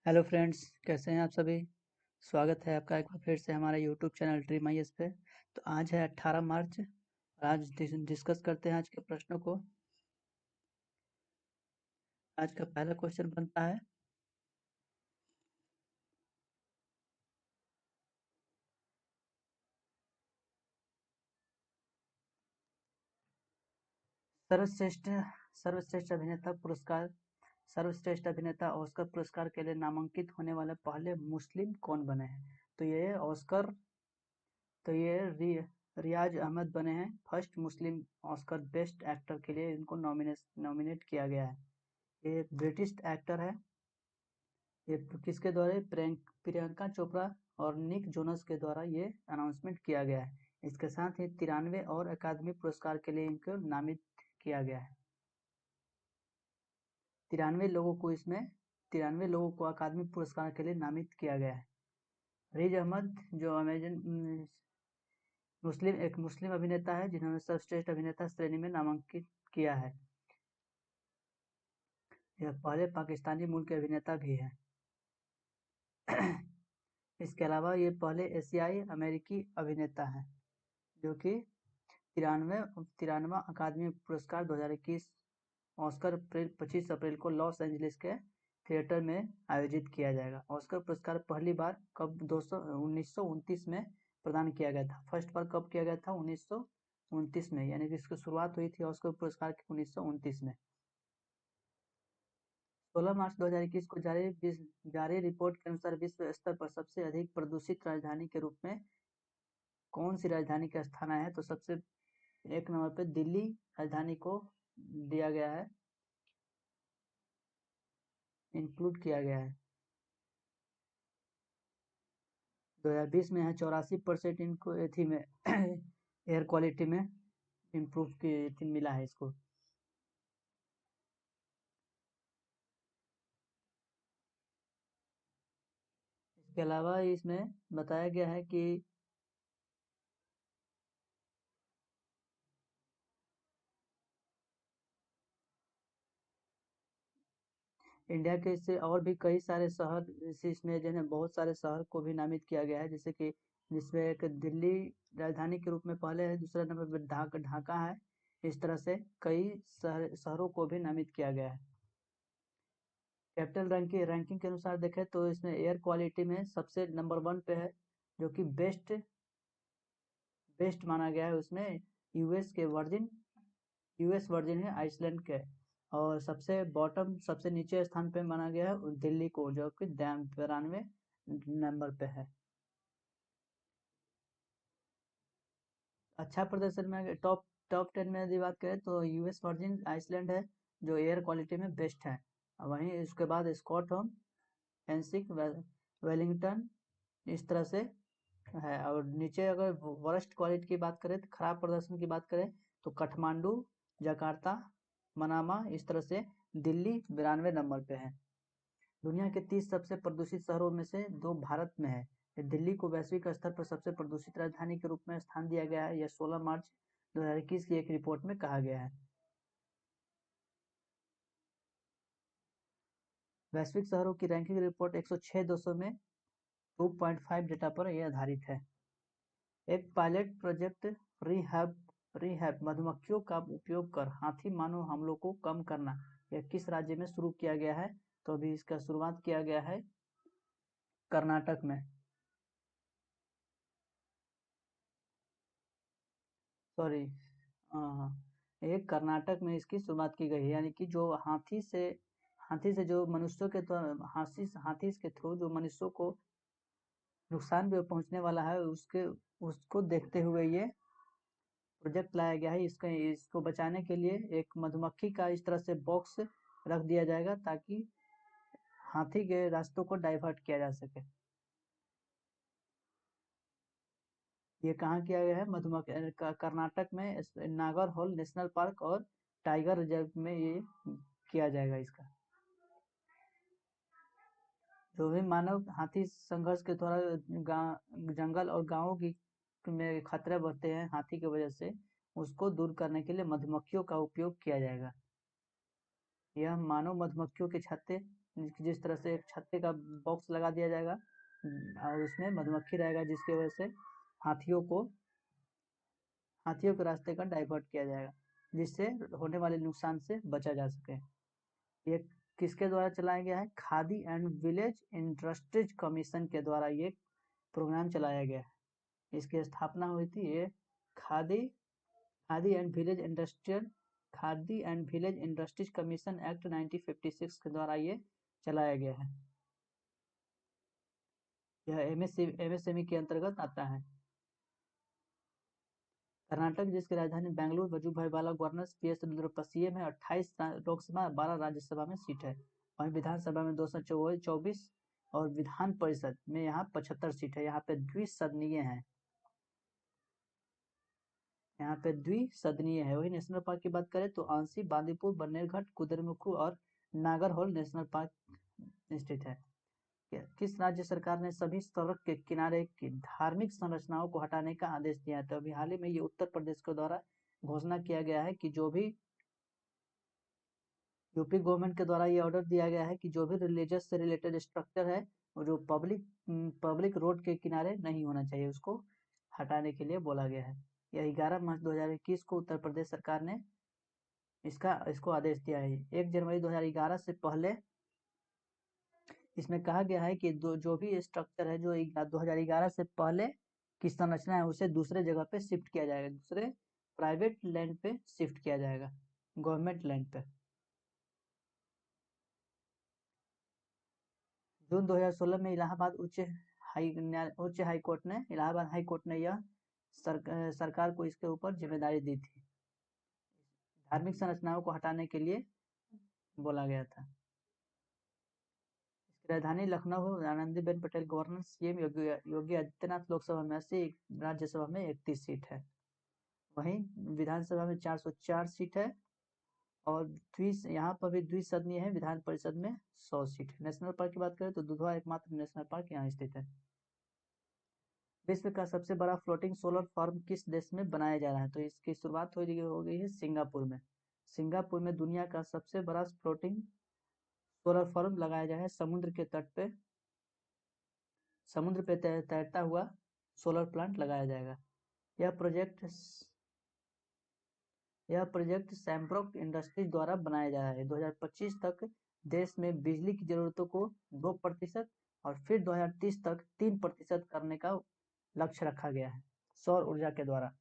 Hello friends, कैसे हैं आप सभी। स्वागत है आपका एक बार फिर से हमारे यूट्यूब चैनल ड्रीम आईएएस पे। तो आज है 18 मार्च और आज डिस्कस करते हैं आज के प्रश्नों को। आज का पहला क्वेश्चन बनता है, सर्वश्रेष्ठ सर्वश्रेष्ठ अभिनेता पुरस्कार सर्वश्रेष्ठ अभिनेता ऑस्कर पुरस्कार के लिए नामांकित होने वाले पहले मुस्लिम कौन बने हैं। तो ये रियाज अहमद बने हैं। First Muslim Oscar best actor के लिए इनको नॉमिनेट किया गया है। ये ब्रिटिश एक्टर है। ये किसके द्वारा, प्रियंका चोपड़ा और निक जोनस के द्वारा ये अनाउंसमेंट किया गया है। इसके साथ ही 93 और अकादमी पुरस्कार के लिए इनको नामित किया गया है। 93 लोगों को इसमें 93 लोगों को अकादमी पुरस्कार के लिए नामित किया गया है। रिज अहमद जो एक मुस्लिम अभिनेता है जिन्होंने सर्वश्रेष्ठ अभिनेता श्रेणी में नामांकित किया है। यह पहले पाकिस्तानी मूल के अभिनेता भी हैं। इसके अलावा ये पहले एशियाई अमेरिकी अभिनेता हैं जो कि 93वां अकादमी पुरस्कार 2021 ऑस्कर 25 अप्रैल को लॉस एंजलिस के थिएटर में आयोजित किया जाएगा। ऑस्कर पुरस्कार पहली बार कब 1929 में प्रदान किया गया था। फर्स्ट बार कब किया गया था? 1929 में, यानी कि इसकी शुरुआत हुई थी ऑस्कर पुरस्कार की 1929 में। 16 मार्च 2021 को जारी रिपोर्ट के अनुसार विश्व स्तर पर सबसे अधिक प्रदूषित राजधानी के रूप में कौन सी राजधानी का स्थान आया है? तो सबसे एक नंबर पे दिल्ली राजधानी को दिया गया है, इंक्लूड किया गया है। 2020 में है 84% इनको एथी में एयर क्वालिटी में इम्प्रूव की मिला है इसको। इसके अलावा इसमें बताया गया है कि इंडिया के इससे और भी कई सारे शहर इसमें जो है बहुत सारे शहर को भी नामित किया गया है, जैसे कि जिसमें एक दिल्ली राजधानी के रूप में पहले है, दूसरा नंबर पर ढाका है। इस तरह से कई शहरों को भी नामित किया गया है। कैपिटल रैंकिंग के अनुसार देखें तो इसमें एयर क्वालिटी में सबसे नंबर 1 पे है, जो कि बेस्ट माना गया है। उसमें यूएस वर्जिन है आइसलैंड के। और सबसे नीचे स्थान पे माना गया है दिल्ली को, जो कि 92 नंबर पे है। अच्छा प्रदर्शन में टॉप टॉप 10 में यदि बात करें तो यूएस वर्जिन आइसलैंड है, जो एयर क्वालिटी में बेस्ट है। वहीं इसके बाद स्कॉटहोम, एनसिक, वेलिंगटन, इस तरह से है। और नीचे अगर वर्स्ट क्वालिटी की बात करें, तो खराब प्रदर्शन की बात करें, तो काठमांडू, जकार्ता, मनामा, इस तरह से दिल्ली 92 नंबर पे है। दुनिया के 30 सबसे प्रदूषित शहरों में से 2 भारत में है। दिल्ली को वैश्विक स्तर पर सबसे प्रदूषित राजधानी के रूप में स्थान दिया गया है। यह 16 मार्च 2021 की एक रिपोर्ट में कहा गया है। वैश्विक शहरों की रैंकिंग रिपोर्ट 106 देशों में 2.5 डेटा पर यह आधारित है। एक पायलट प्रोजेक्ट रिहैब मधुमक्खियों का उपयोग कर हाथी मानव हमलों को कम करना, यह किस राज्य में शुरू किया गया है? तो अभी इसका शुरुआत किया गया है कर्नाटक में। सॉरी, एक कर्नाटक में इसकी शुरुआत की गई है, यानी कि जो हाथी से जो मनुष्यों के हाथी के थ्रू जो मनुष्यों को नुकसान भी पहुंचने वाला है, उसको देखते हुए ये प्रोजेक्ट लाया गया है। इसको बचाने के लिए एक मधुमक्खी का इस तरह से बॉक्स रख दिया जाएगा ताकि हाथी के रास्तों को डाइवर्ट किया जा सके। ये कहाँ किया गया है? कर्नाटक में नागरहोल नेशनल पार्क और टाइगर रिजर्व में ये किया जाएगा इसका। जो भी मानव हाथी संघर्ष के द्वारा जंगल और गांवों की में खतरे बढ़ते हैं हाथी की वजह से, उसको दूर करने के लिए मधुमक्खियों का उपयोग किया जाएगा। यह मानव मधुमक्खियों के छत्ते जिस तरह से एक छत्ते का बॉक्स लगा दिया जाएगा और उसमें मधुमक्खी रहेगा, जिसकी वजह से हाथियों के रास्ते का डाइवर्ट किया जाएगा, जिससे होने वाले नुकसान से बचा जा सके। ये किसके द्वारा चलाया गया है? Khadi and village industries commission के द्वारा ये प्रोग्राम चलाया गया है। इसकी स्थापना हुई थी ये khadi and village industries commission act 1956 के द्वारा ये चलाया गया है। यह एमएसएमई के अंतर्गत आता है। कर्नाटक, जिसकी राजधानी बेंगलुरु, वजुभाई वाला गवर्नर PS रुद्रप्रसिए में 28 लोकसभा 12 राज्यसभा में सीट है। वहीं विधानसभा में 224 और विधान परिषद में यहाँ 75 सीट है। यहाँ पे द्विसदनीय है। वही नेशनल पार्क की बात करें तो आंसी, बांदीपुर, बन्नेरघट्ट, कुद्रेमुखु और नागरहोल नेशनल पार्क स्थित है। किस राज्य सरकार ने सभी सड़क के किनारे की धार्मिक संरचनाओं को हटाने का आदेश दिया है? तो अभी हाल ही में ये उत्तर प्रदेश के द्वारा घोषणा किया गया है कि जो भी यूपी गवर्नमेंट के द्वारा ये ऑर्डर दिया गया है कि जो भी रिलीजियस से रिलेटेड स्ट्रक्चर है और जो पब्लिक रोड के किनारे नहीं होना चाहिए, उसको हटाने के लिए बोला गया है। यह 11 मार्च 2021 को उत्तर प्रदेश सरकार ने इसको आदेश दिया है। 1 जनवरी 2011 से पहले इसमें कहा गया है कि जो भी स्ट्रक्चर है जो 2011 से पहले की संरचना है उसे दूसरे जगह पे शिफ्ट किया जाएगा, दूसरे प्राइवेट लैंड पे शिफ्ट किया जाएगा, गवर्नमेंट लैंड पे। जून 2016 में इलाहाबाद उच्च हाई कोर्ट ने यह सरकार को इसके ऊपर जिम्मेदारी दी थी, धार्मिक संरचनाओं को हटाने के लिए बोला गया था। राजधानी लखनऊ, आनंदीबेन पटेल गवर्नर, सीएम योगी आदित्यनाथ, लोकसभा में 80, राज्यसभा में 31 सीट है। वहीं विधानसभा में 404 सीट है और यहाँ पर भी द्विसदनीय है। विधान परिषद में 100 सीट है। नेशनल पार्क की बात करें तो दुधवा एकमात्र नेशनल पार्क यहाँ स्थित है। विश्व का सबसे बड़ा फ्लोटिंग सोलर फार्म किस देश में बनाया जा रहा है? तो इसकी शुरुआत हो गई है सिंगापुर में। सिंगापुर में दुनिया का सबसे बड़ा फ्लोटिंग सोलर फार्म लगाया जा रहा है। समुद्र के तट पे तैरता हुआ सोलर प्लांट लगाया जाएगा। यह प्रोजेक्ट सैमरोक इंडस्ट्रीज द्वारा बनाया जा रहा है। 2025 तक देश में बिजली की जरूरतों को 2% और फिर 2030 तक 3% करने का लक्ष्य रखा गया है सौर ऊर्जा के द्वारा।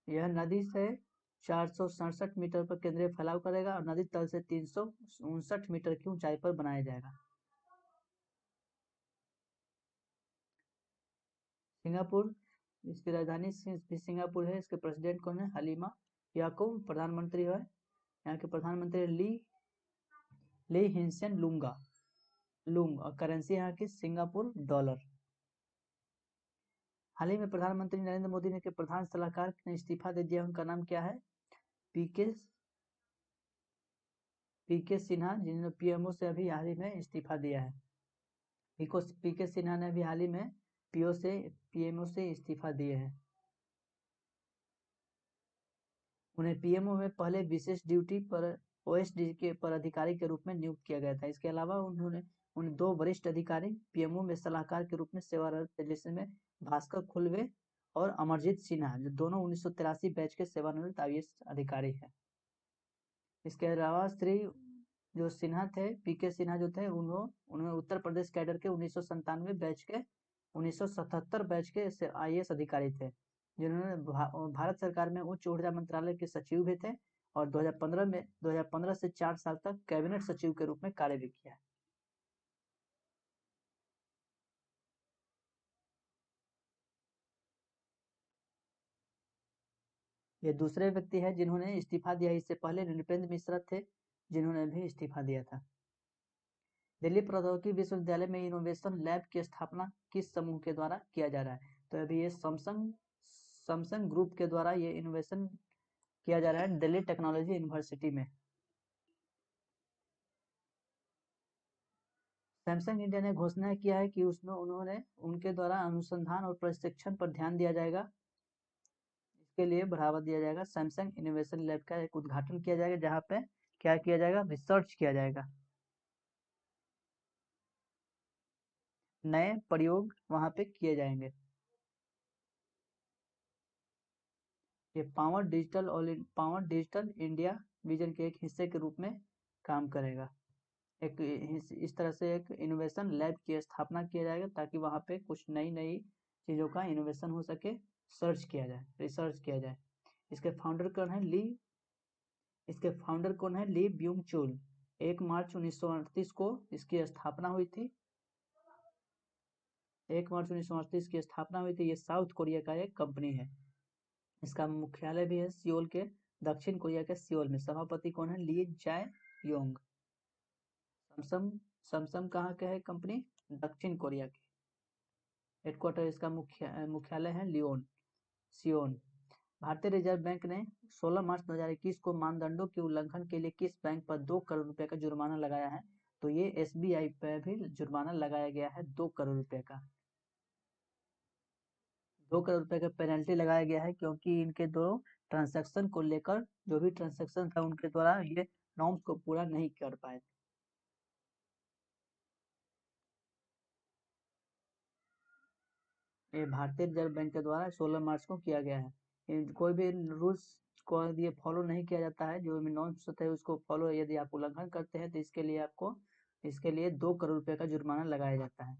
यह नदी से 467 मीटर पर केंद्रीय फैलाव करेगा और नदी तल से 359 मीटर की ऊंचाई पर बनाया जाएगा। सिंगापुर, इसकी राजधानी सिंगापुर है। इसके प्रेसिडेंट कौन है? हलीमा याकूब। प्रधानमंत्री है, यहाँ के प्रधानमंत्री ली हिंसेन लुंग और करेंसी यहाँ की सिंगापुर डॉलर। हाल ही में प्रधानमंत्री नरेंद्र मोदी ने के प्रधान सलाहकार ने इस्तीफा दे दिया। उनका नाम क्या है? पीके सिन्हा, जिन्होंने पीएमओ से अभी हाल ही में इस्तीफा दिया है। पीके सिन्हा ने अभी हाल ही में पीएमओ से इस्तीफा दिए हैं। उन्हें पीएमओ में पहले विशेष ड्यूटी पर ओएसडी के पर अधिकारी के रूप में नियुक्त किया गया था। इसके अलावा उन्हें 2 वरिष्ठ अधिकारी पीएमओ में सलाहकार के रूप में सेवारत थे, जिसमें भास्कर खुलवे और अमरजीत सिन्हा, जो दोनों 1983 बैच के सेवानिवृत्त आईएएस अधिकारी हैं। इसके अलावा जो सिन्हा थे, पीके सिन्हा जो थे, उन्होंने उत्तर प्रदेश कैडर के 1997 बैच के 1977 बैच के आईएएस अधिकारी थे, जिन्होंने भारत सरकार में उच्च ऊर्जा मंत्रालय के सचिव भी थे और 2015 से 4 साल तक कैबिनेट सचिव के रूप में कार्य भी किया है। ये दूसरे व्यक्ति है जिन्होंने इस्तीफा दिया। इससे पहले नृपेंद्र मिश्रा थे, जिन्होंने भी इस्तीफा दिया था। दिल्ली प्रौद्योगिकी विश्वविद्यालय में इनोवेशन लैब की स्थापना किस समूह के द्वारा किया जा रहा है? तो अभी ये सैमसंग ग्रुप के द्वारा ये इनोवेशन किया जा रहा है दिल्ली टेक्नोलॉजी यूनिवर्सिटी में। सैमसंग इंडिया ने घोषणा किया है कि उनके द्वारा अनुसंधान और प्रशिक्षण पर ध्यान दिया जाएगा। इसके लिए बढ़ावा दिया जाएगा। सैमसंग इनोवेशन लैब का एक उद्घाटन किया जाएगा, जहाँ पे क्या किया जाएगा, रिसर्च किया जाएगा, नए प्रयोग वहां पे किए जाएंगे। ये पावर डिजिटल इंडिया विजन के एक हिस्से के रूप में काम करेगा। एक इस तरह से एक इनोवेशन लैब की स्थापना किया जाएगा, ताकि वहां पे कुछ नई नई चीजों का इनोवेशन हो सके, रिसर्च किया जाए। इसके फाउंडर कौन है, ली ब्यूंग चुल। 1 मार्च 1938 को इसकी स्थापना हुई थी। 1 मार्च 1938 की स्थापना हुई थी। ये साउथ कोरिया का एक कंपनी है। इसका मुख्यालय भी है सियोल के, दक्षिण कोरिया के सियोल में। सभापति कौन है, ली जाए योंग। सैमसंग सैमसंग कहाँ के है कंपनी, दक्षिण कोरिया की। हेडक्वार्टर इसका मुख्यालय है सियोन। भारतीय रिजर्व बैंक ने 16 मार्च 2021 को मानदंडों के उल्लंघन के लिए किस बैंक पर 2 करोड़ रुपए का जुर्माना लगाया है? तो ये एसबीआई पर भी जुर्माना लगाया गया है 2 करोड़ रुपए का। 2 करोड़ रुपए का पेनल्टी लगाया गया है, क्योंकि इनके दो ट्रांजैक्शन को लेकर, जो भी ट्रांजैक्शन था उनके द्वारा ये नॉर्म्स को पूरा नहीं कर पाए। ये भारतीय रिजर्व बैंक के द्वारा 16 मार्च को किया गया है। कोई भी रूल्स को यदि ये फॉलो नहीं किया जाता है, जो भी नॉर्म्स होते हैं उसको फॉलो यदि आप उल्लंघन करते हैं, तो इसके लिए 2 करोड़ रुपए का जुर्माना लगाया जाता है,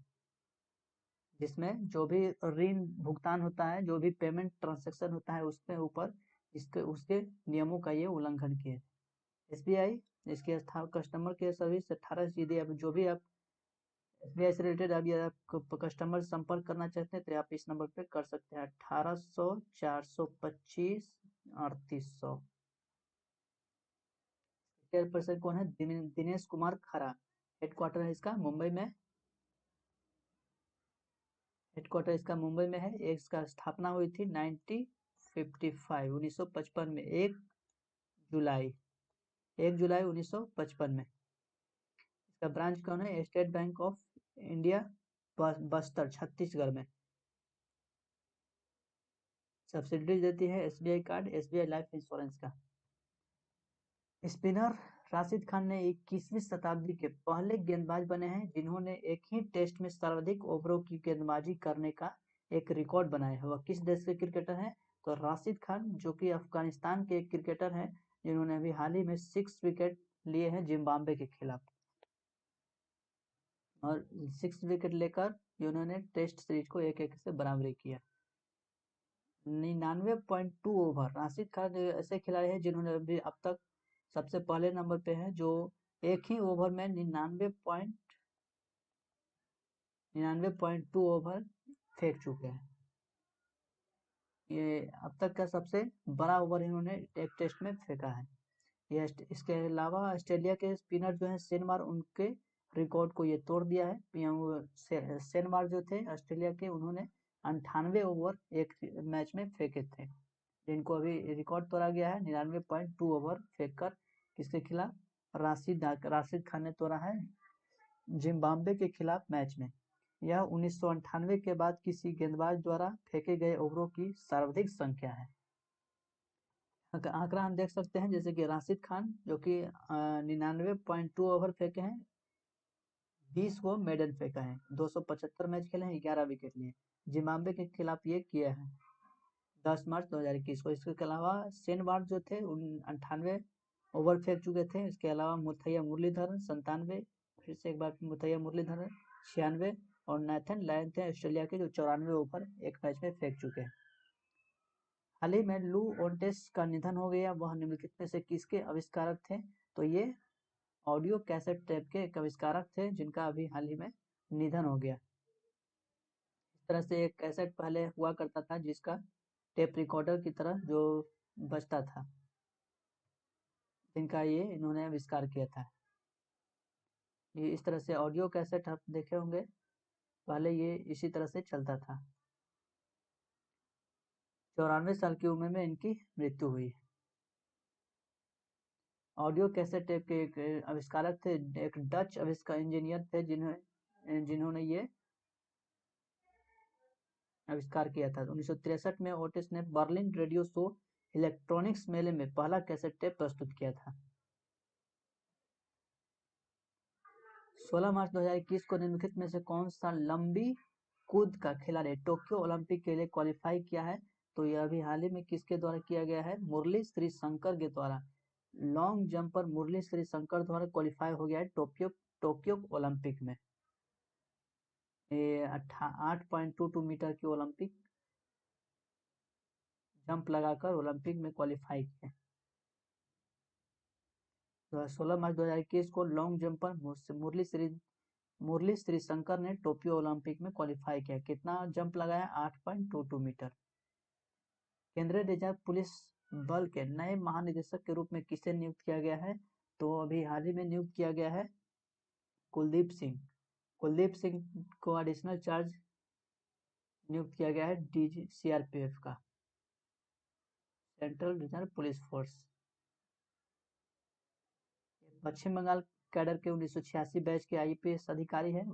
जिसमें जो भी ऋण भुगतान होता है, जो भी पेमेंट ट्रांजेक्शन होता है, उसके ऊपर उसके नियमों का ये उल्लंघन किए। एसबीआई इसके कस्टमर केयर सर्विस 18 यदि आप जो भी आप एसबीआई से रिलेटेड अभी आप कस्टमर संपर्क करना चाहते हैं, तो आप इस नंबर पे कर सकते हैं, 1800 425 3800। चेयरपर्सन कौन है, दिनेश कुमार खरा। हेडक्वार्टर है इसका मुंबई में। हेडक्वार्टर इसका मुंबई में है। इसका स्थापना हुई थी 1955 में, जुलाई 1 जुलाई 1955 में। इसका ब्रांच कौन है, state bank of India Bastar, Chhattisgarh में। सब्सिडी देती है SBI card, SBI life insurance का। स्पिनर राशिद खान ने 21वीं शताब्दी के पहले गेंदबाज बने हैं, जिन्होंने एक ही टेस्ट में सर्वाधिक ओवरों की गेंदबाजी करने का एक रिकॉर्ड बनाया है। वह किस देश के क्रिकेटर हैं? तो राशिद खान, जो कि अफगानिस्तान के एक क्रिकेटर हैं, जिन्होंने अभी हाल ही में 6 विकेट लिए हैं जिम्बाब्वे के खिलाफ, और 6 विकेट लेकर उन्होंने टेस्ट सीरीज को 1-1 से बराबरी किया। 99.2 ओवर। राशिद खान ऐसे खिलाड़ी हैं जिन्होंने अभी अब तक सबसे पहले नंबर पे है, जो एक ही ओवर में 99.2 ओवर फेंक चुके हैं। ये अब तक का सबसे बड़ा ओवर इन्होंने एक टेस्ट में फेंका है। ये इसके अलावा ऑस्ट्रेलिया के स्पिनर जो है सेनवार, उनके रिकॉर्ड को ये तोड़ दिया है। सेनवार जो थे ऑस्ट्रेलिया के, उन्होंने 98 ओवर एक मैच में फेंके थे, जिनको अभी रिकॉर्ड तोड़ा गया है 99.2 ओवर फेंककर। किसके खिलाफ? राशिद खान ने तोड़ा है जिम्बाब्वे के खिलाफ मैच में। यह 1998 के बाद किसी गेंदबाज द्वारा फेंके गए ओवरों की सर्वाधिक संख्या है। आंकड़ा हम देख सकते हैं, जैसे कि राशिद खान जो कि 99.2 ओवर फेंके हैं, 20 को मेडन फेंका है, 275 मैच खेले हैं, 11 विकेट लिए। जिम्बाब्वे के खिलाफ ये किया है 10 मार्च 2021 को। इसके अलावा सेनवार जो थे 98 ओवर फेंक चुके थे। इसके अलावा मुथैया मुरलीधरन 97, फिर से एक बार मुथैया मुरलीधरन 96, और नेथन लायन थे ऑस्ट्रेलिया के, जो 94 ओवर एक मैच में फेंक चुके हैं। हाल ही में लू ओंटेस का निधन हो गया। वह निम्नलिखित में से किसके आविष्कारक थे? तो ये ऑडियो कैसेट टेप के एक आविष्कारक थे, जिनका अभी हाल ही में निधन हो गया। इस तरह से एक कैसेट पहले हुआ करता था, जिसका टेप रिकॉर्डर की तरह जो बजता था, जिनका ये इन्होंने आविष्कार किया था। ये इस तरह से ऑडियो कैसेट आप देखे होंगे, पहले ये इसी तरह से चलता था। 94 साल की उम्र में इनकी मृत्यु हुई। ऑडियो कैसेट टेप के एक आविष्कारक थे, एक डच आविष्कार इंजीनियर थे, जिन्होंने ये आविष्कार किया था। 1963 में ओटिस ने बर्लिन रेडियो शो इलेक्ट्रॉनिक्स मेले में पहला कैसेट टेप प्रस्तुत किया था। 16 मार्च 2021 को निम्नलिखित में से कौन सा लंबी कूद का खिलाड़ी टोक्यो ओलंपिक के लिए क्वालिफाई किया है? तो यह अभी हाल ही में किसके द्वारा किया गया है? मुरली श्री शंकर के द्वारा। लॉन्ग जंप पर मुरली श्री शंकर द्वारा क्वालिफाई हो गया है टोक्यो ओलंपिक में। ये 8.22 मीटर की ओलंपिक जंप लगाकर ओलंपिक में क्वालिफाई किए। 16 मार्च 2021 को लॉन्ग जंप पर मुरली श्री शंकर ने टोक्यो ओलंपिक में क्वालिफाई किया। कितना जंप लगाया? 8.22 मीटर। केंद्रीय रिजर्व पुलिस बल के नए महानिदेशक के रूप में किसे नियुक्त किया गया है? तो अभी हाल ही में नियुक्त किया गया है कुलदीप सिंह। कुलदीप सिंह को एडिशनल चार्ज नियुक्त किया गया है डीजी सीआरपीएफ का, सेंट्रल रिजर्व पुलिस फोर्स। पश्चिम बंगाल कैडर के 1986 बैच के आईपीएस अधिकारी हैं।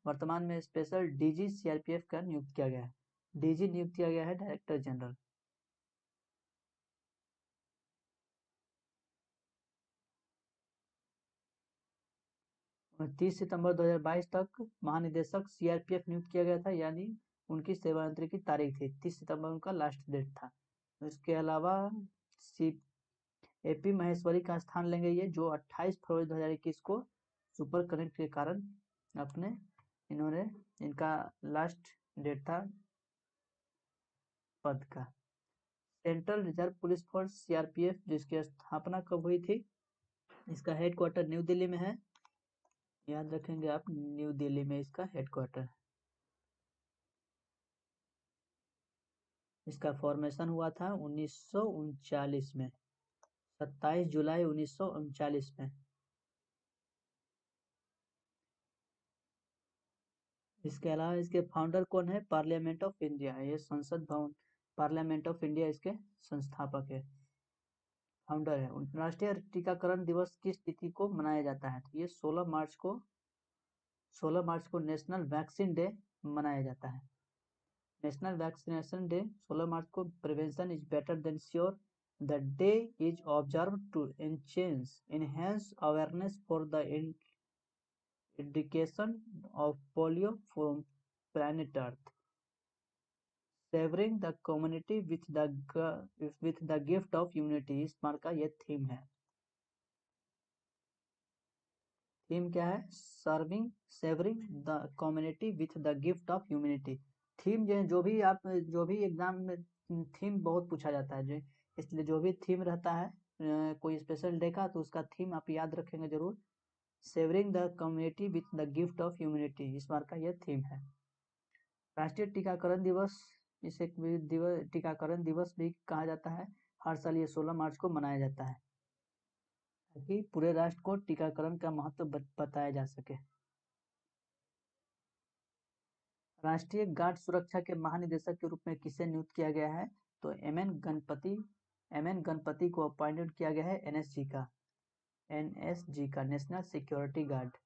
वर्तमान में स्पेशल डीजी सीआरपीएफ का नियुक्त किया गया है। डीजी नियुक्त किया गया है डायरेक्टर जनरल। और 30 सितंबर 2022 तक महानिदेशक सीआरपीएफ नियुक्त किया गया था, यानी उनकी सेवानिवृत्ति की तारीख थी 30 सितंबर उनका लास्ट डेट था। इसके अलावा एपी महेश्वरी का स्थान लेंगे ये, जो 28 फरवरी 2021 को सुपर कनेक्ट के कारण इनका लास्ट डेट था पद का। Central reserve police force CRPF, जिसकी स्थापना कब हुई थी? इसका हेडक्वार्टर न्यू दिल्ली में है, याद रखेंगे आप, न्यू दिल्ली में इसका हेडक्वार्टर। इसका फॉर्मेशन हुआ था 1939 में, 27 जुलाई 1939 में। इसके अलावा इसके फाउंडर कौन है? पार्लियामेंट ऑफ इंडिया, ये संसद भवन पार्लियामेंट ऑफ इंडिया इसके संस्थापक है, फाउंडर है। राष्ट्रीय टीकाकरण दिवस किस तिथि को मनाया जाता है? तो ये 16 मार्च को नेशनल वैक्सीन डे मनाया जाता है। नेशनल वैक्सीनेशन डे 16 मार्च को। Prevention is better than cure, the day is observe to enhance awareness for the eradication of polio from planet Earth, savouring the community with the gift of unity. इस बार का ये theme है। Theme क्या है? Savouring the community with the gift of humanity. Theme जो भी exam में theme बहुत पूछा जाता है, इसलिए जो भी थीम रहता है कोई स्पेशल डे का, तो उसका थीम आप याद रखेंगे जरूर। Savouring the community with the gift of humanity, इस बार का यह थीम है। राष्ट्रीय टीकाकरण दिवस, इसे टीकाकरण दिवस भी कहा जाता है। हर साल ये 16 मार्च को मनाया जाता है, ताकि पूरे राष्ट्र को टीकाकरण का महत्व बताया जा सके। राष्ट्रीय गार्ड सुरक्षा के महानिदेशक के रूप में किसे नियुक्त किया गया है? तो एम एन गणपति को अपॉइंटेड किया गया है एनएसजी का, नेशनल सिक्योरिटी गार्ड।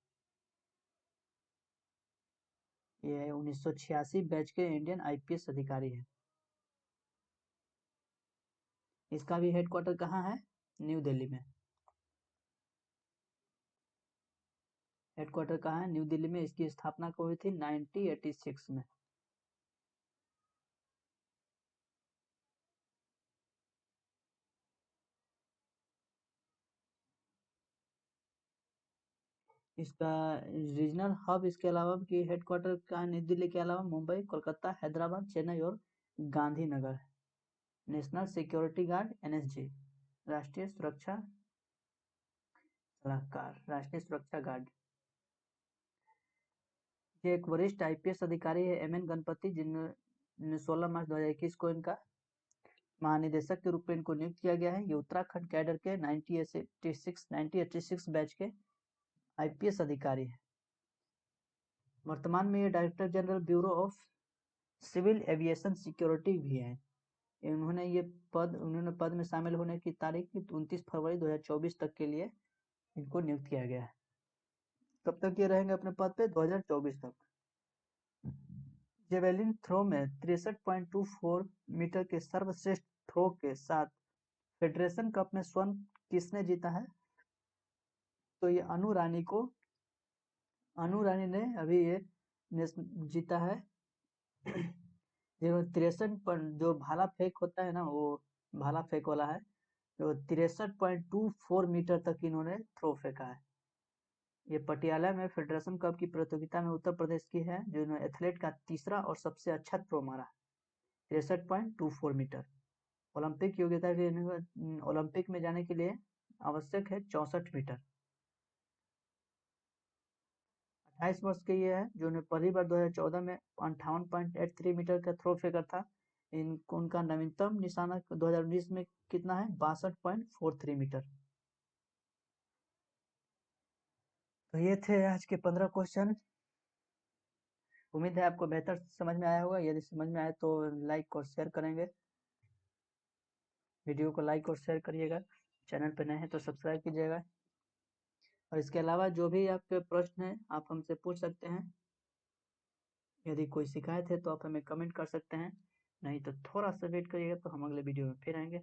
ये 1986 बैच के इंडियन आईपीएस अधिकारी है। इसका भी हेडक्वार्टर कहाँ है? न्यू दिल्ली में। हेडक्वार्टर कहाँ है? न्यू दिल्ली में। इसकी स्थापना कब हुई थी? 1986 में। इसका रीजनल हब, इसके अलावा की हेडक्वार्टर कहाँ है? नई दिल्ली के अलावा मुंबई, कोलकाता, हैदराबाद, चेन्नई और Gandhinagar. National security guard NSG, राष्ट्रीय सुरक्षा सलाहकार, राष्ट्रीय सुरक्षा गार्ड। ये एक वरिष्ठ आईपीएस अधिकारी है एम एन गणपति, जिन्होंने 16 मार्च 2021 को इनका महानिदेशक के रूप में इनको नियुक्त किया गया है। ये उत्तराखंड कैडर के 1986 बैच के आईपीएस अधिकारी है। वर्तमान में ये director general bureau of civil aviation security भी है। उन्होंने पद में शामिल होने की तारीख 29 फरवरी 2024 तक के लिए इनको नियुक्त किया गया है। कब तक ये रहेंगे अपने पद पे? 2024 तक। जेवेलिन थ्रो में 63.24 मीटर के सर्वश्रेष्ठ थ्रो के साथ फेडरेशन कप में स्वर्ण किसने जीता है? तो ये अनु रानी ने अभी ये जीता है। जो 63 पर जो भाला फेंक होता है ना, वो भाला फेंक वाला है, जो 63.24 मीटर तक इन्होंने थ्रो फेंका है। ये पटियाला में फेडरेशन कप की प्रतियोगिता में उत्तर प्रदेश की है, जो इन्होंने एथलीट का तीसरा और सबसे अच्छा थ्रो मारा, 63.24 मीटर। ओलंपिक योग्यता के ओलंपिक में जाने के लिए आवश्यक है 64 मीटर। 28 वर्ष के ये है, जो ने पहली बार 2014 में 58.83 मीटर का थ्रो फेंका था। उनका नवीनतम निशाना 2019 में कितना है? 62.43 मीटर। तो ये थे आज के 15 क्वेश्चन। उम्मीद है आपको बेहतर समझ में आया होगा। यदि समझ में आए तो लाइक और शेयर करेंगे। वीडियो को लाइक और शेयर करिएगा। चैनल पर नए हैं तो सब्सक्राइब कीजिएगा। और इसके अलावा जो भी आपके प्रश्न हैं आप हमसे पूछ सकते हैं। यदि कोई शिकायत है तो आप हमें कमेंट कर सकते हैं, नहीं तो थोड़ा सा वेट करिएगा तो हम अगले वीडियो में फिर आएंगे।